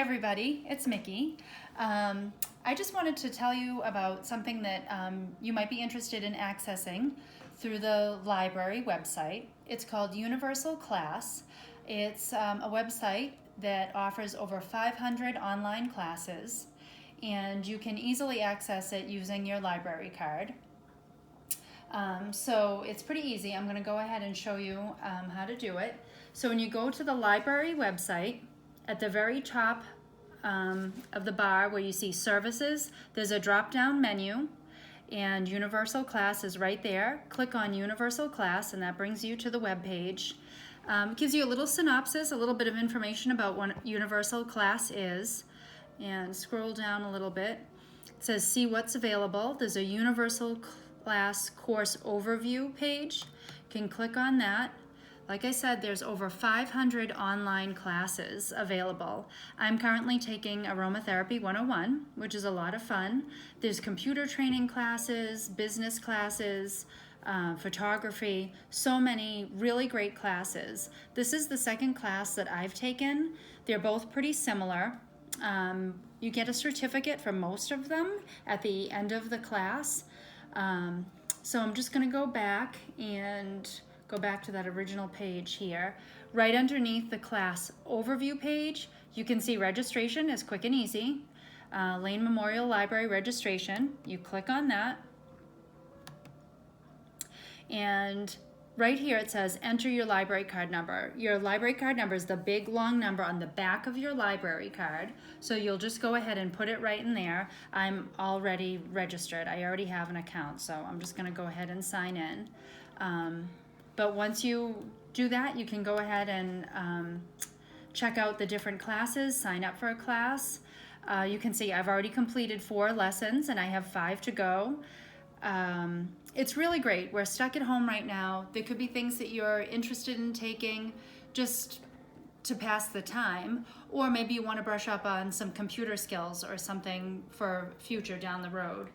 everybody, it's Mikki. I just wanted to tell you about something that you might be interested in accessing through the library website. It's called Universal Class. It's a website that offers over 500 online classes, and you can easily access it using your library card. So it's pretty easy. I'm going to go ahead and show you how to do it. So when you go to the library website, at the very top of the bar where you see services, there's a drop-down menu, and Universal Class is right there. Click on Universal Class, and that brings you to the web page. It gives you a little synopsis, a little bit of information about what Universal Class is, and scroll down a little bit. It says see what's available. There's a Universal Class course overview page. You can click on that. Like I said, there's over 500 online classes available. I'm currently taking Aromatherapy 101, which is a lot of fun. There's computer training classes, business classes, photography, so many really great classes. This is the second class that I've taken. They're both pretty similar. You get a certificate for most of them at the end of the class. So I'm just going to go back to that original page here. Right underneath the class overview page, you can see registration is quick and easy. Lane Memorial Library registration. You click on that. And right here it says enter your library card number. Your library card number is the big long number on the back of your library card. So you'll just go ahead and put it right in there. I'm already registered. I already have an account, so I'm just going to go ahead and sign in. But once you do that, you can go ahead and check out the different classes, sign up for a class. You can see I've already completed 4 lessons and I have 5 to go. It's really great. We're stuck at home right now. There could be things that you're interested in taking just to pass the time, or maybe you want to brush up on some computer skills or something for future down the road.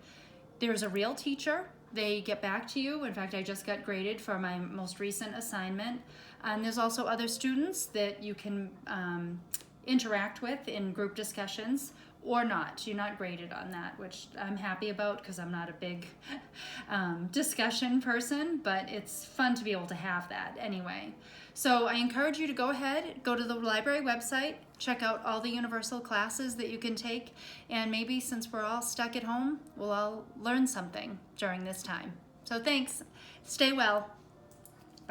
There's a real teacher. They get back to you. In fact, I just got graded for my most recent assignment. And there's also other students that you can interact with in group discussions or not. You're not graded on that, which I'm happy about because I'm not a big discussion person, but it's fun to be able to have that anyway. So I encourage you to go ahead, go to the library website, check out all the universal classes that you can take, and maybe since we're all stuck at home, we'll all learn something during this time. So thanks. Stay well.